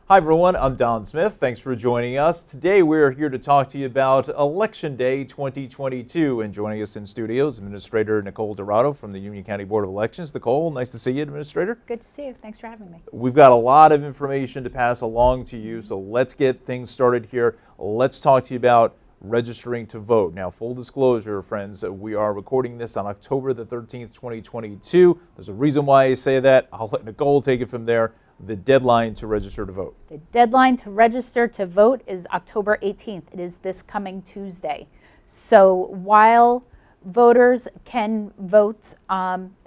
Hi everyone, I'm Don Smith. Thanks for joining us. Today we're here to talk to you about Election Day 2022, and joining us in studios, Administrator Nicole Dorado from the Union County Board of Elections. Nicole, nice to see you, Administrator. Good to see you. Thanks for having me. We've got a lot of information to pass along to you, so let's get things started here. Let's talk to you about registering to vote. Now, full disclosure, friends, we are recording this on October the 13th, 2022. There's a reason why I say that. I'll let Nicole take it from there. The deadline to register to vote. The deadline to register to vote is October 18th. It is this coming Tuesday. So while voters can vote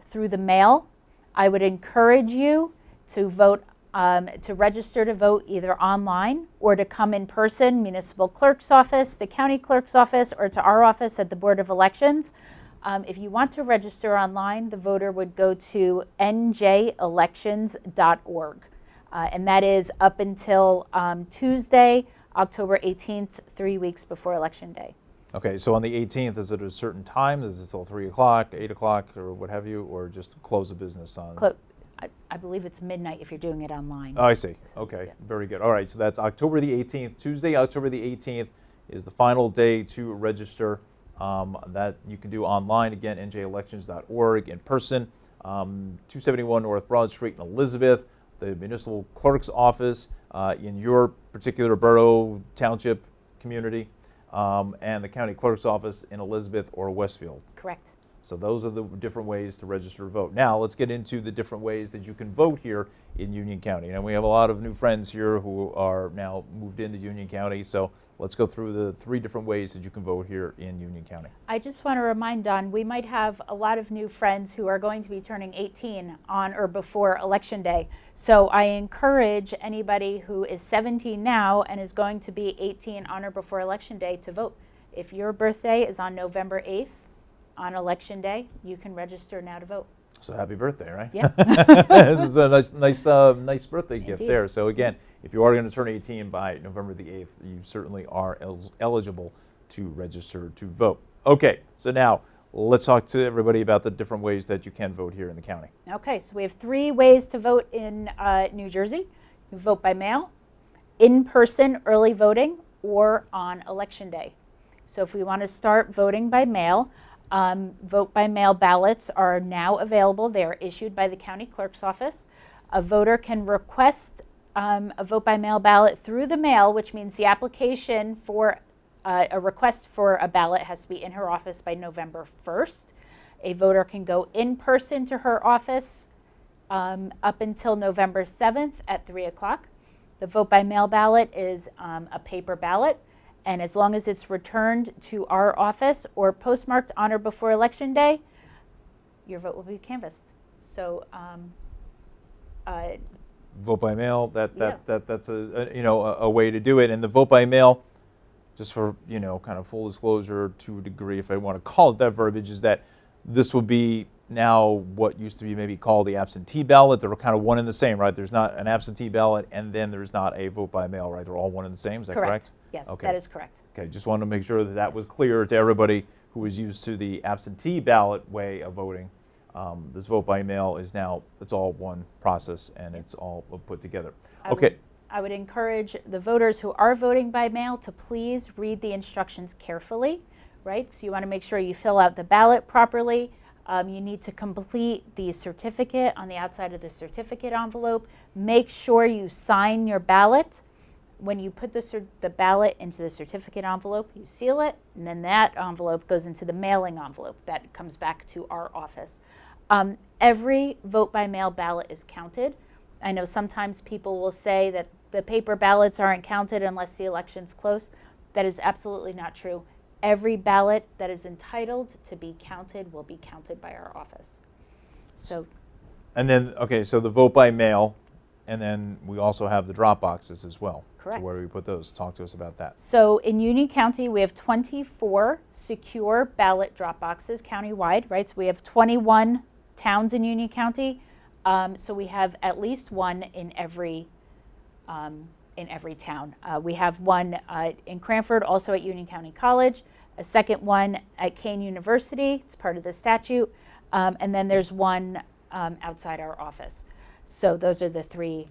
through the mail, I would encourage you to vote, to register to vote either online or to come in person, municipal clerk's office, the county clerk's office, or to our office at the Board of Elections. If you want to register online, the voter would go to njelections.org. And that is up until Tuesday, October 18th, 3 weeks before Election Day. Okay, so on the 18th, is it a certain time? Is it till 3 o'clock, 8 o'clock, or what have you, or just close the business on? I believe it's midnight if you're doing it online. Oh, I see. Okay, yeah. Very good. All right, so that's October the 18th. Tuesday, October the 18th is the final day to register. That you can do online, again, njelections.org, in person, 271 North Broad Street in Elizabeth, the municipal clerk's office in your particular borough, township, community, and the county clerk's office in Elizabeth or Westfield. Correct. So those are the different ways to register to vote. Now let's get into the different ways that you can vote here in Union County. And we have a lot of new friends here who are now moved into Union County, so let's go through the 3 different ways that you can vote here in Union County. I just want to remind Don, we might have a lot of new friends who are going to be turning 18 on or before Election Day. So I encourage anybody who is 17 now and is going to be 18 on or before Election Day to vote. If your birthday is on November 8th on Election Day, you can register now to vote. So happy birthday, right? Yeah. This is a nice birthday Indeed. gift there. So again, if you are going to turn 18 by November the 8th, you certainly are eligible to register to vote. Okay, so now let's talk to everybody about the different ways that you can vote here in the county. Okay, so we have 3 ways to vote in New Jersey. You vote by mail, in-person early voting, or on Election Day. So if we want to start voting by mail, vote by mail ballots are now available. They are issued by the county clerk's office. A voter can request a vote by mail ballot through the mail, which means the application for a request for a ballot has to be in her office by November 1st. A voter can go in person to her office up until November 7th at 3 o'clock. The vote by mail ballot is a paper ballot. And as long as it's returned to our office or postmarked on or before Election Day, your vote will be canvassed. So, vote by mail. That's a way to do it. And the vote by mail, just for kind of full disclosure to a degree, if I want to call it that verbiage, is that this will be now what used to be maybe called the absentee ballot. They're kind of one and the same, right? There's not an absentee ballot and then there's not a vote by mail, right? They're all one and the same. Is that correct? Yes, okay. That is correct. Okay, just wanted to make sure that that was clear to everybody who is used to the absentee ballot way of voting. This vote by mail is now, it's all one process and it's all put together. Okay. I would encourage the voters who are voting by mail to please read the instructions carefully, right? So you want to make sure you fill out the ballot properly. You need to complete the certificate on the outside of the certificate envelope. Make sure you sign your ballot. When you put the ballot into the certificate envelope, you seal it, and then that envelope goes into the mailing envelope. That comes back to our office. Every vote by mail ballot is counted. I know sometimes people will say that the paper ballots aren't counted unless the election's close. That is absolutely not true. Every ballot that is entitled to be counted will be counted by our office. So, and then, okay, so the vote by mail, and then we also have the drop boxes as well. Correct. So where do we put those? Talk to us about that. So in Union County, we have 24 secure ballot drop boxes countywide, right? So we have 21 towns in Union County. So we have at least one in every town. We have one in Cranford, also at Union County College, a second one at Kane University, it's part of the statute, and then there's one outside our office. So those are the three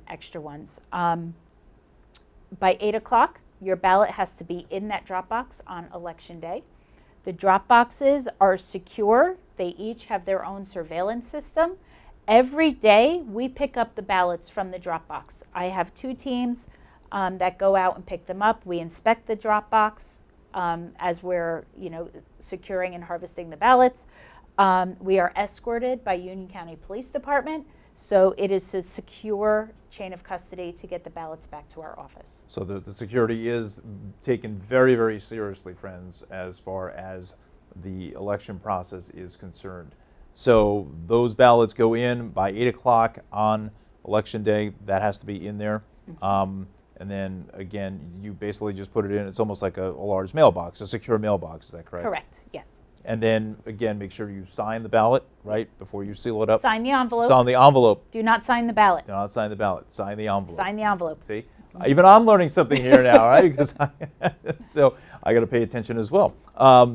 extra ones. By 8 o'clock, your ballot has to be in that drop box on Election Day. The drop boxes are secure. They each have their own surveillance system. Every day, we pick up the ballots from the drop box. I have 2 teams that go out and pick them up. We inspect the drop box as we're, securing and harvesting the ballots. We are escorted by Union County Police Department, so it is a secure chain of custody to get the ballots back to our office. So the security is taken very, very seriously, friends, as far as the election process is concerned. So those ballots go in by 8 o'clock on Election Day. That has to be in there. And then, again, you basically just put it in. It's almost like a large mailbox, a secure mailbox. Is that correct? Correct, yes. And then, again, make sure you sign the ballot, right, before you seal it up. Sign the envelope. Sign the envelope. Do not sign the ballot. Do not sign the ballot. Sign the envelope. Sign the envelope. See? Even I'm learning something here now, right? Because so I got to pay attention as well.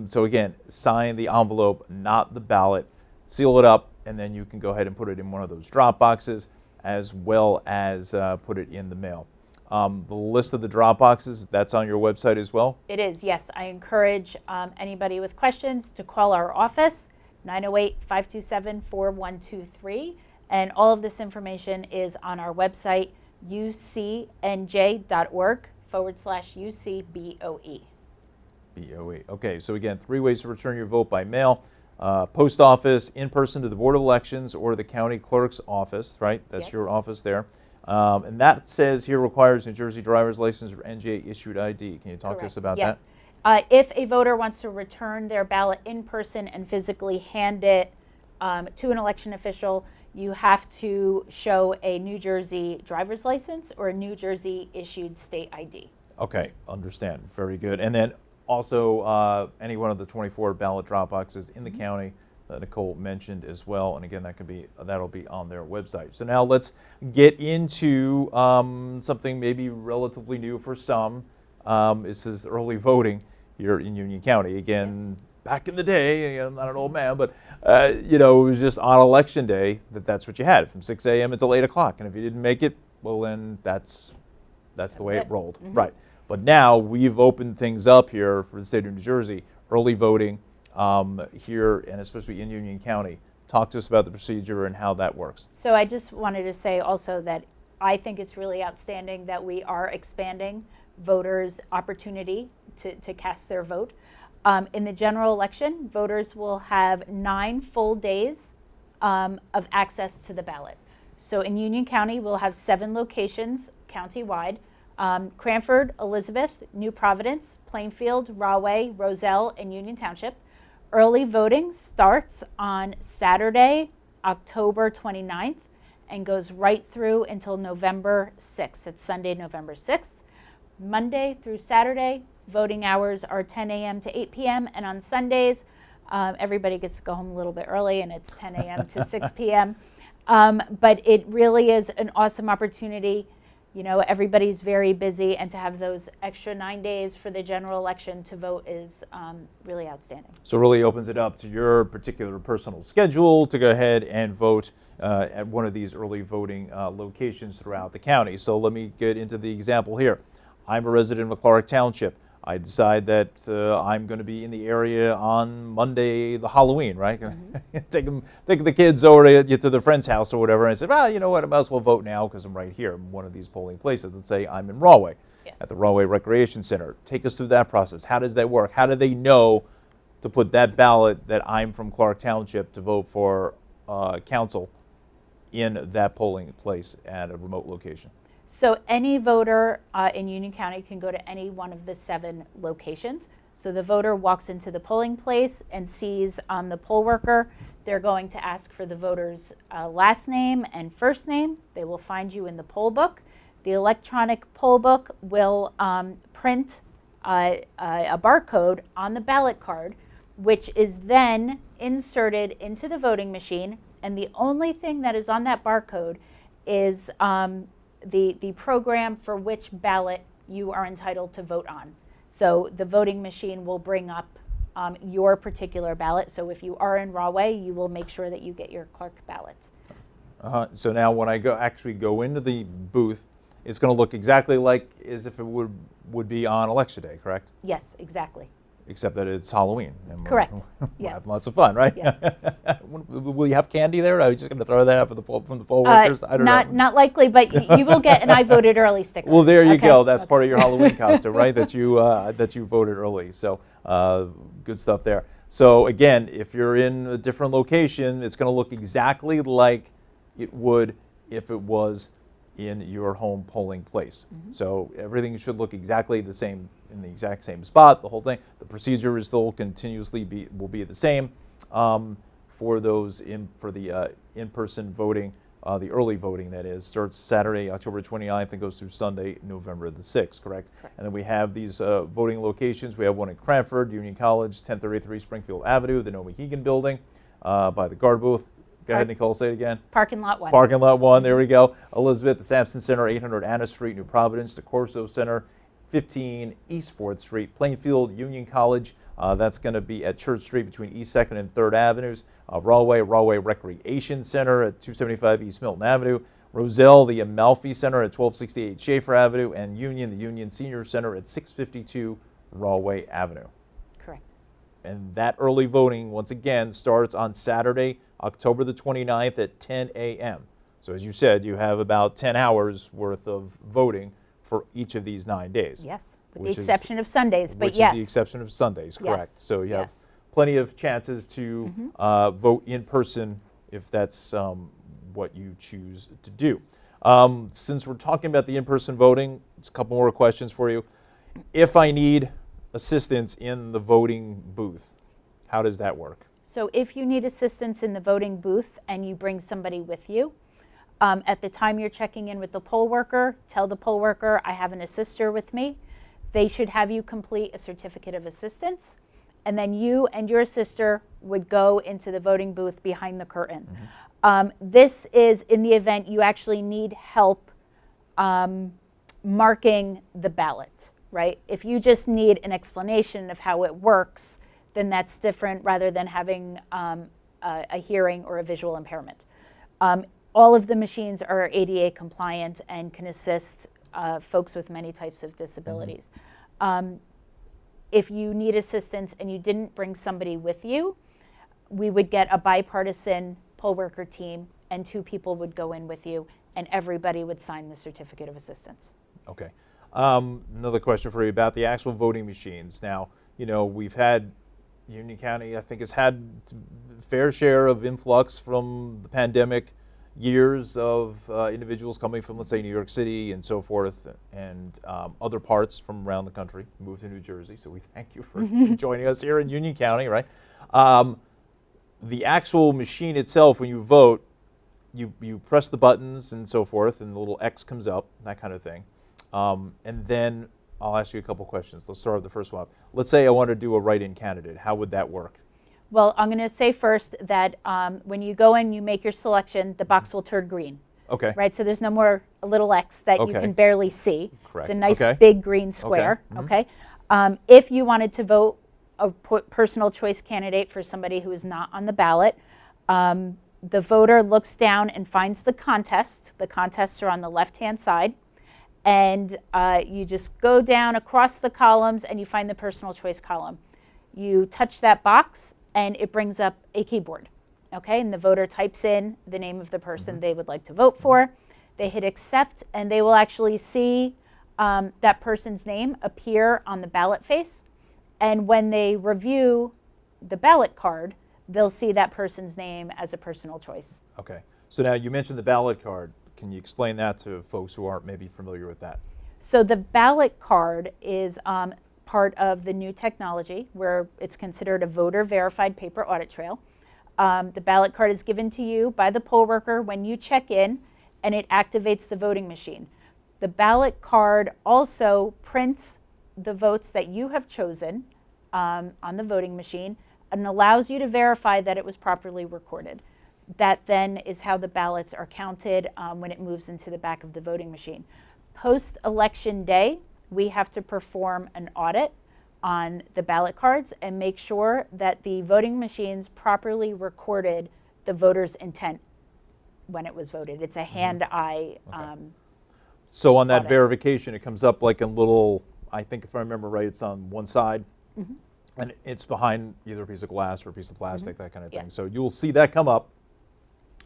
So again, sign the envelope, not the ballot. Seal it up, and then you can go ahead and put it in one of those drop boxes, as well as put it in the mail. The list of the drop boxes, that's on your website as well? It is, yes. I encourage anybody with questions to call our office, 908-527-4123. And all of this information is on our website, ucnj.org/UCBOE. BOE. Okay, so again, 3 ways to return your vote by mail. Post office, in person to the Board of Elections, or the county clerk's office, right? That's Yes. your office there. And that says here requires New Jersey driver's license or NJ issued ID. Can you talk to us about yes. that? If a voter wants to return their ballot in person and physically hand it to an election official, you have to show a New Jersey driver's license or a New Jersey issued state ID. Okay, understand. Very good. And then also any one of the 24 ballot drop boxes in the county that Nicole mentioned as well. And again, that'll be on their website. So now let's get into something maybe relatively new for some. This is early voting here in Union County. Again, back in the day, I'm not an old man, but it was just on Election Day that's what you had, from 6 a.m. until 8 o'clock. And if you didn't make it, well, then that's the way it rolled. Right. But now we've opened things up here for the state of New Jersey, early voting here, and especially in Union County. Talk to us about the procedure and how that works. So I just wanted to say also that I think it's really outstanding that we are expanding voters' opportunity to cast their vote. In the general election, voters will have 9 full days of access to the ballot. So in Union County, we'll have 7 locations countywide: Cranford, Elizabeth, New Providence, Plainfield, Rahway, Roselle, and Union Township. Early voting starts on Saturday, October 29th, and goes right through until November 6th. It's Sunday, November 6th. Monday through Saturday, voting hours are 10 a.m. to 8 p.m. And on Sundays, everybody gets to go home a little bit early, and it's 10 a.m. to 6 p.m. But it really is an awesome opportunity. Everybody's very busy, and to have those extra 9 days for the general election to vote is really outstanding. So it really opens it up to your particular personal schedule to go ahead and vote at one of these early voting locations throughout the county. So let me get into the example here. I'm a resident of Clark Township. I decide that I'm going to be in the area on Monday, the Halloween, right? Take the kids over to their friend's house or whatever. And I said, well, you know what? I might as well vote now because I'm right here. I'm one of these polling places. Let's say I'm in Rahway, at the Rahway Recreation Center. Take us through that process. How does that work? How do they know to put that ballot that I'm from Clark Township to vote for council in that polling place at a remote location? So any voter in Union County can go to any one of the 7 locations. So the voter walks into the polling place and sees the poll worker. They're going to ask for the voter's last name and first name. They will find you in the poll book. The electronic poll book will print a barcode on the ballot card, which is then inserted into the voting machine. And the only thing that is on that barcode is the program for which ballot you are entitled to vote on. So the voting machine will bring up your particular ballot. So if you are in Rahway, you will make sure that you get your Clark ballot. So now when I actually go into the booth, it's going to look exactly like as if it would be on election day, correct? Yes, exactly. Except that it's Halloween. And Correct. We're Yes. having lots of fun, right? Yes. Will you have candy there? Are you just going to throw that out from the poll workers? I don't know. Not likely, but you will get an I voted early sticker. Well, there you Okay? go. That's Okay. part of your Halloween costume, right? That you voted early. So good stuff there. So again, if you're in a different location, it's going to look exactly like it would if it was in your home polling place. So everything should look exactly the same in the exact same spot. The whole thing. The procedure is still continuously will be the same for those for the in-person voting. The early voting, that is, starts Saturday, October 29th and goes through Sunday, November the 6th, correct? And then we have these voting locations. We have one in Cranford, Union College, 1033 Springfield Avenue, the No Mohegan Building, by the guard booth. Go ahead, Nicole, say it again. Parking lot 1. Parking lot 1, there we go. Elizabeth, the Sampson Center, 800 Anna Street, New Providence, the Corso Center, 15 East 4th Street, Plainfield, Union College. That's going to be at Church Street between East 2nd and 3rd Avenues. Rahway Recreation Center at 275 East Milton Avenue. Roselle, the Amalfi Center at 1268 Schaefer Avenue. And Union, the Union Senior Center at 652 Rahway Avenue. Correct. And that early voting, once again, starts on Saturday, October the 29th at 10 a.m. So as you said, you have about 10 hours worth of voting for each of these 9 days. Yes, with the exception of Sundays, but Which yes. is the exception of Sundays, correct. Yes. So you have Yes. plenty of chances to vote in person if that's what you choose to do. Since we're talking about the in-person voting, just a couple more questions for you. If I need assistance in the voting booth, how does that work? So if you need assistance in the voting booth and you bring somebody with you, at the time you're checking in with the poll worker, tell the poll worker, I have an assister with me. They should have you complete a certificate of assistance, and then you and your assister would go into the voting booth behind the curtain. This is in the event you actually need help marking the ballot, right? If you just need an explanation of how it works, then that's different rather than having a hearing or a visual impairment. All of the machines are ADA compliant and can assist folks with many types of disabilities. If you need assistance and you didn't bring somebody with you, we would get a bipartisan poll worker team and 2 people would go in with you and everybody would sign the certificate of assistance. Okay. Another question for you about the actual voting machines. Now, you know, we've had Union County, I think, has had a fair share of influx from the pandemic, years of individuals coming from, let's say, New York City and so forth, and other parts from around the country, moved to New Jersey. So we thank you for joining us here in Union County, right? The actual machine itself, when you vote, you press the buttons and so forth, and the little X comes up, that kind of thing. And then I'll ask you a couple questions. Let's start with the first one. Let's say I want to do a write-in candidate. How would that work? Well, I'm going to say first that when you go in, you make your selection, the box will turn green. Okay. Right, so there's no more a little X that you Okay. can barely see. Correct. It's a nice Okay. big green square. Okay. If you wanted to vote a personal choice candidate for somebody who is not on the ballot, the voter looks down and finds the contest. The contests are on the left-hand side. And you just go down across the columns and you find the personal choice column. You touch that box and it brings up a keyboard. Okay, and the voter types in the name of the person they would like to vote for. They hit accept and they will actually see that person's name appear on the ballot face. And when they review the ballot card, they'll see that person's name as a personal choice. Okay. So now you mentioned the ballot card. Can you explain that to folks who aren't maybe familiar with that? So the ballot card is part of the new technology where it's considered a voter verified paper audit trail. The ballot card is given to you by the poll worker when you check in, and it activates the voting machine. The ballot card also prints the votes that you have chosen on the voting machine and allows you to verify that it was properly recorded. That then is how the ballots are counted when it moves into the back of the voting machine. Post-election day, we have to perform an audit on the ballot cards and make sure that the voting machines properly recorded the voter's intent when it was voted. It's a hand-eye. So on that audit. verification, it comes up like a little, I think if I remember right, it's on one side, and it's behind either a piece of glass or a piece of plastic, that kind of thing. Yes. So you'll see that come up,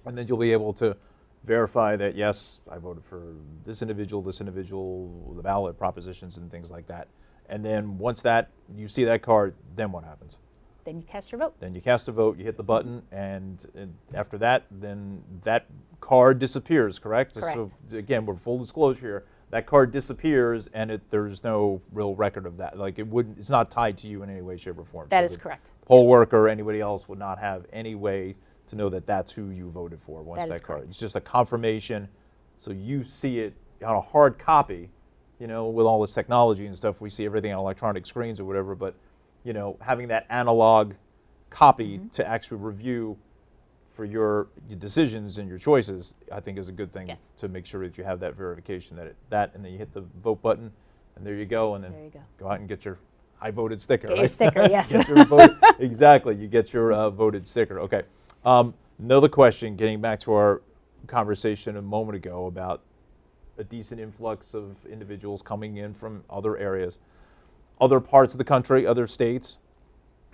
and then you'll be able to verify that, yes, I voted for this individual, the ballot propositions and things like that. And then once that, you see that card, then what happens? Then you cast your vote. Then you cast a vote, you hit the button, and after that, then that card disappears, correct? Correct. So again, we're full disclosure here. That card disappears, and there's no real record of that. Like it's not tied to you in any way, shape, or form. That So is the correct. poll worker or anybody else would not have any way to know that that's who you voted for once That that is card. correct. It's just a confirmation, so you see it on a hard copy. You know, with all this technology and stuff, we see everything on electronic screens or whatever. But you know, having that analog copy to actually review for your decisions and your choices, I think is a good thing. Yes. To make sure that you have that verification that and then you hit the vote button, and there you go, and then There you go. out and get your I voted sticker. Get right? your sticker, yes. Get your vote, exactly, you get your voted sticker. Okay. Another question, getting back to our conversation a moment ago about a decent influx of individuals coming in from other areas. Other parts of the country, other states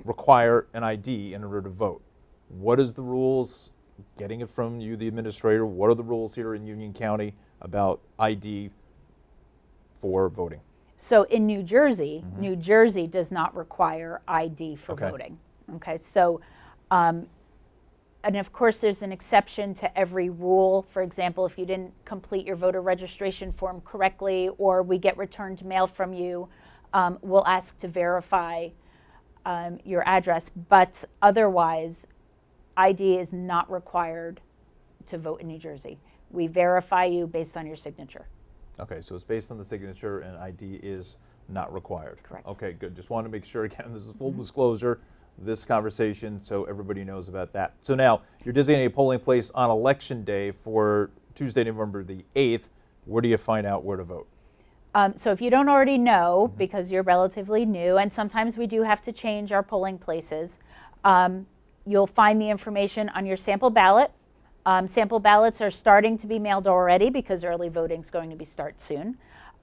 require an ID in order to vote. What is the rules, getting it from you, the administrator, what are the rules here in Union County about ID for voting? So in New Jersey, New Jersey does not require ID for Okay. voting. Okay, so, and of course there's an exception to every rule. For example, if you didn't complete your voter registration form correctly, or we get returned mail from you, we'll ask to verify your address. But otherwise, ID is not required to vote in New Jersey. We verify you based on your signature. Okay, so it's based on the signature and ID is not required. Correct. Okay, good. Just want to make sure, again, this is full disclosure, this conversation, so everybody knows about that. So now, you're designating a polling place on Election Day for Tuesday, November the 8th. Where do you find out where to vote? So if you don't already know, because you're relatively new, and sometimes we do have to change our polling places, you'll find the information on your sample ballot. Sample ballots are starting to be mailed already because early voting is going to start soon.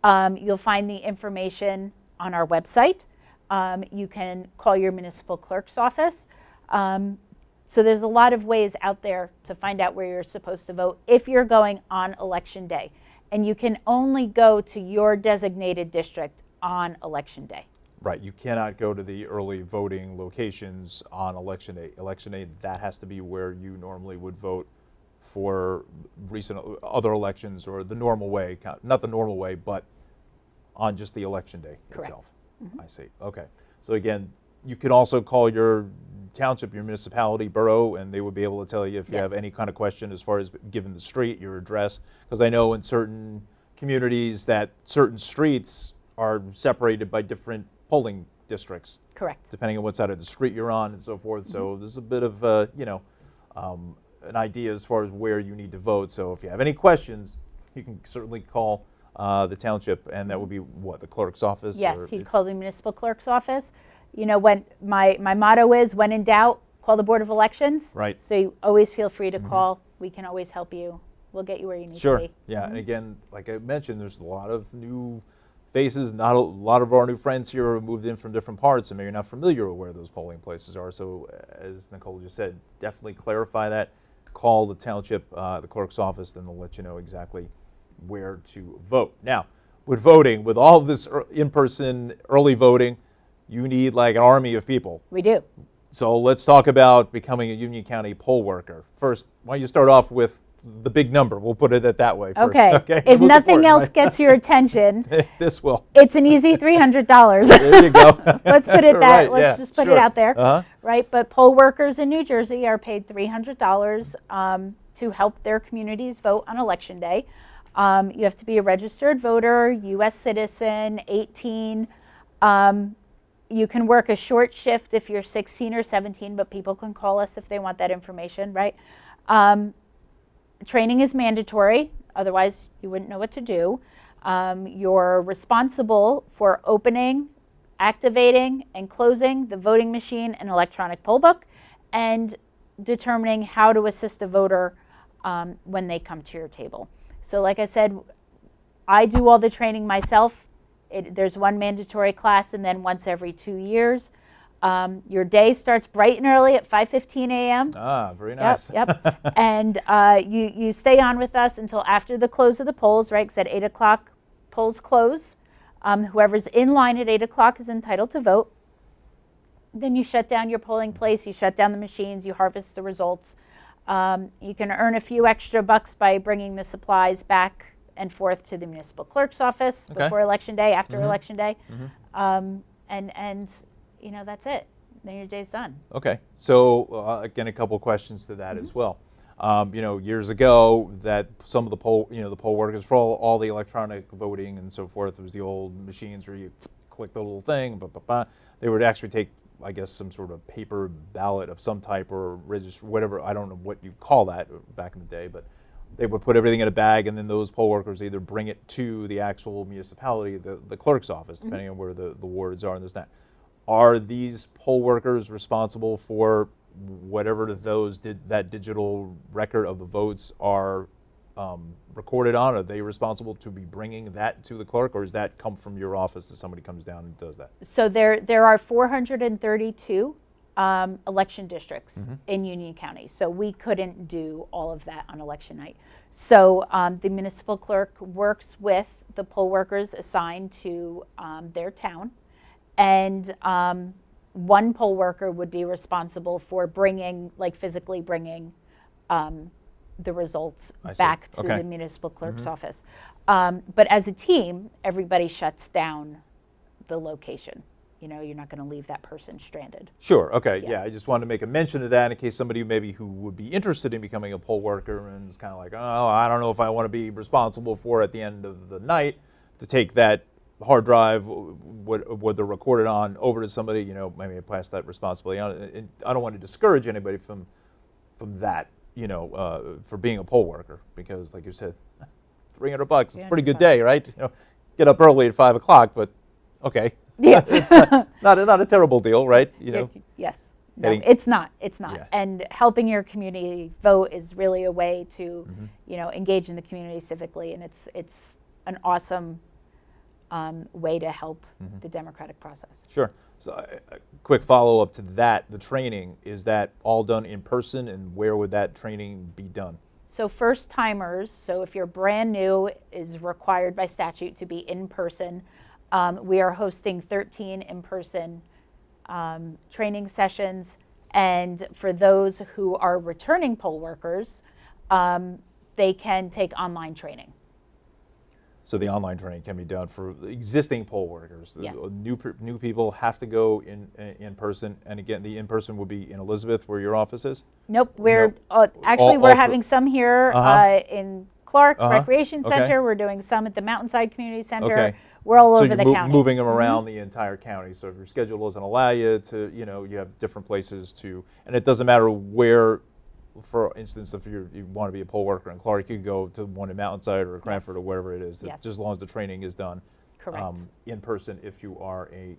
You'll find the information on our website. You can call your municipal clerk's office. So there's a lot of ways out there to find out where you're supposed to vote if you're going on Election Day. And you can only go to your designated district on Election Day. Right, you cannot go to the early voting locations on Election Day. Election Day, that has to be where you normally would vote for recent other elections, or the normal way, not the normal way, but on just the Election Day Correct. itself. I see, okay. So again, you can also call your township, your municipality, borough, and they would be able to tell you if you Yes. have any kind of question as far as given the street, your address, because I know in certain communities that certain streets are separated by different polling districts, Correct. depending on what side of the street you're on and so forth. So there's a bit of, an idea as far as where you need to vote. So if you have any questions, you can certainly call the township, and that would be what, the clerk's office? Yes, or- you'd call the municipal clerk's office. You know, when my motto is, when in doubt, call the Board of Elections. Right. So you always feel free to call. We can always help you. We'll get you where you need Sure. to be. Yeah, and again, like I mentioned, there's a lot of new faces. Not a lot of our new friends here have moved in from different parts, and maybe you're not familiar with where those polling places are. So, as Nicole just said, definitely clarify that. Call the township, the clerk's office, then they'll let you know exactly where to vote. Now, with voting, with all of this in-person early voting, you need like an army of people. We do. So let's talk about becoming a Union County poll worker. First, why don't you start off with the big number? We'll put it that way first. Okay. The If most nothing important, else right? gets your attention, This will. it's an easy $300. There you go. Let's put it that. Right, Let's yeah, just put sure. it out there, Uh-huh. right? But poll workers in New Jersey are paid $300 to help their communities vote on Election Day. You have to be a registered voter, U.S. citizen, 18. You can work a short shift if you're 16 or 17, but people can call us if they want that information, right? Training is mandatory, otherwise you wouldn't know what to do. You're responsible for opening, activating, and closing the voting machine and electronic poll book, and determining how to assist a voter when they come to your table. So like I said, I do all the training myself. There's one mandatory class and then once every 2 years. Your day starts bright and early at 5:15 a.m. Ah, very nice. Yep. And you stay on with us until after the close of the polls, right? Because at 8 o'clock, polls close. Whoever's in line at 8 o'clock is entitled to vote. Then you shut down your polling place, you shut down the machines, you harvest the results. You can earn a few extra bucks by bringing the supplies back and forth to the municipal clerk's office before Election Day, after Election Day. And you know, that's it. Then your day's done. Okay. So again, a couple of questions to that as well. You know, years ago, that some of the poll workers for all the electronic voting and so forth, it was the old machines where you click the little thing, they would actually take, I guess, some sort of paper ballot of some type or register, whatever, I don't know what you call that back in the day, but they would put everything in a bag and then those poll workers either bring it to the actual municipality, the clerk's office, depending on where the wards are and this and that. Are these poll workers responsible for whatever that digital record of the votes are recorded on? Are they responsible to be bringing that to the clerk, or does that come from your office that somebody comes down and does that? So there are 432 election districts in Union County. So we couldn't do all of that on election night. So the municipal clerk works with the poll workers assigned to their town. And one poll worker would be responsible for bringing, like physically bringing the results back to the municipal clerk's office. But as a team, everybody shuts down the location. You know, you're not going to leave that person stranded. Sure, okay, yeah, I just wanted to make a mention of that in case somebody maybe who would be interested in becoming a poll worker and is kind of like, oh, I don't know if I want to be responsible for at the end of the night to take that hard drive, what they're recorded on, over to somebody, you know, maybe pass that responsibility on. And I don't want to discourage anybody from that, you know, for being a poll worker, because like you said, $300, it's a pretty good day, right? You know, get up early at 5 o'clock, but okay. Yeah. It's not a terrible deal, right? You know. Yes. No, it's not. It's not. Yeah. And helping your community vote is really a way to, you know, engage in the community civically, and it's an awesome way to help the democratic process. Sure. So a quick follow-up to that, the training, is that all done in person, and where would that training be done? So first timers, so if you're brand new, is required by statute to be in person. We are hosting 13 in-person training sessions, and for those who are returning poll workers, they can take online training. So the online training can be done for existing poll workers. Yes. New people have to go in person, and again, the in-person would be in Elizabeth, where your office is? Nope, we're actually we're having some here in Clark Recreation Center. We're doing some at the Mountainside Community Center. We're all over the county. Moving them around the entire county. So if your schedule doesn't allow you to, you know, you have different places to, and it doesn't matter where. For instance, if you want to be a poll worker in Clark, you can go to one in Mountainside or Cranford or wherever it is, just as long as the training is done in person if you are a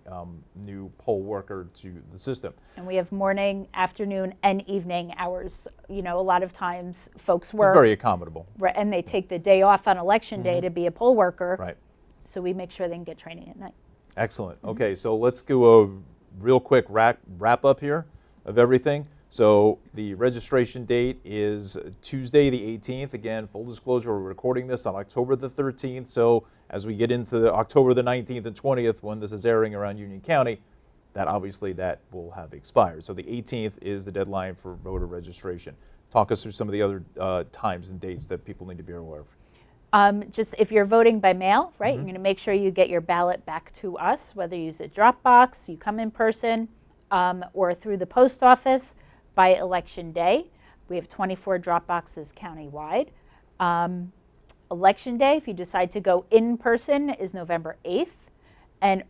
new poll worker to the system. And we have morning, afternoon, and evening hours. You know, a lot of times folks work. It's very accommodable. Right, and they take the day off on election day to be a poll worker. Right. So we make sure they can get training at night. Excellent. Okay, so let's do a real quick wrap up here of everything. So the registration date is Tuesday the 18th. Again, full disclosure, we're recording this on October the 13th. So as we get into October the 19th and 20th, when this is airing around Union County, that obviously that will have expired. So the 18th is the deadline for voter registration. Talk us through some of the other times and dates that people need to be aware of. Just if you're voting by mail, right, you're going to make sure you get your ballot back to us, whether you use a drop box, you come in person, or through the post office. By election day, we have 24 drop boxes countywide. Election day, if you decide to go in person, is November 8th. And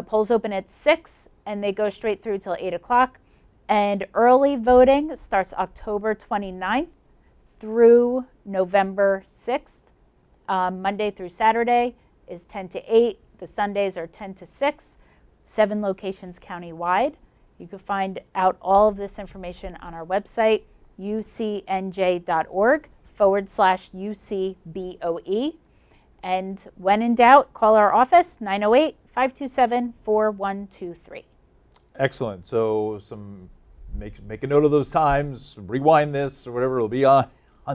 polls open at 6, and they go straight through till 8 o'clock. And early voting starts October 29th through November 6th. Monday through Saturday is 10 to 8. The Sundays are 10 to 6. 7 locations countywide. You can find out all of this information on our website. ucnj.org/UCBOE. And when in doubt, call our office, 908-527-4123. Excellent. So make a note of those times, rewind this or whatever. It'll be on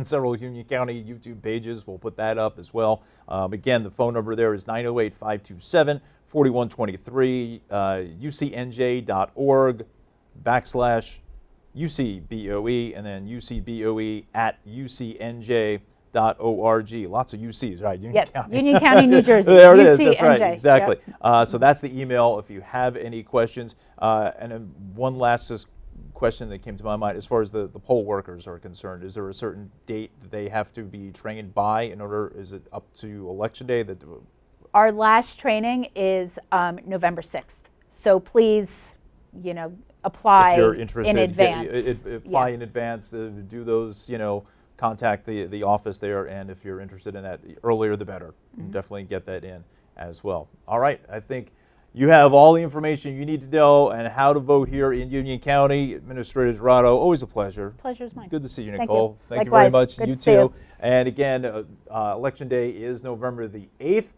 several Union County YouTube pages. We'll put that up as well. Again, the phone number there is 908-527-4123, ucnj.org/UCBOE, and then UCBOE@UCNJ.org. Lots of UCs, right? Yes, Union County, New Jersey. There it UCNJ. is. That's right. Exactly. Yep. So that's the email if you have any questions. And then one last question that came to my mind as far as the poll workers are concerned. Is there a certain date that they have to be trained by in order? Is it up to Election Day? Our last training is November 6th. So please, apply if you're interested, in advance. Apply in advance. Do those, contact the office there, and if you're interested in that, the earlier the better. Definitely get that in as well. All right, I think you have all the information you need to know and how to vote here in Union County. Administrator Dorado, always a pleasure. Pleasure's mine. Good to see you, Thank Nicole. you. Thank you very much. Good You to see too. you. And again, Election Day is November the 8th.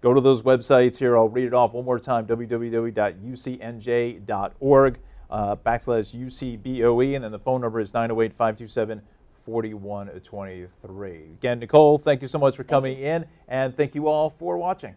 Go to those websites here. I'll read it off one more time, www.ucnj.org/UCBOE, and then the phone number is 908-527-4123. Again, Nicole, thank you so much for coming in, and thank you all for watching.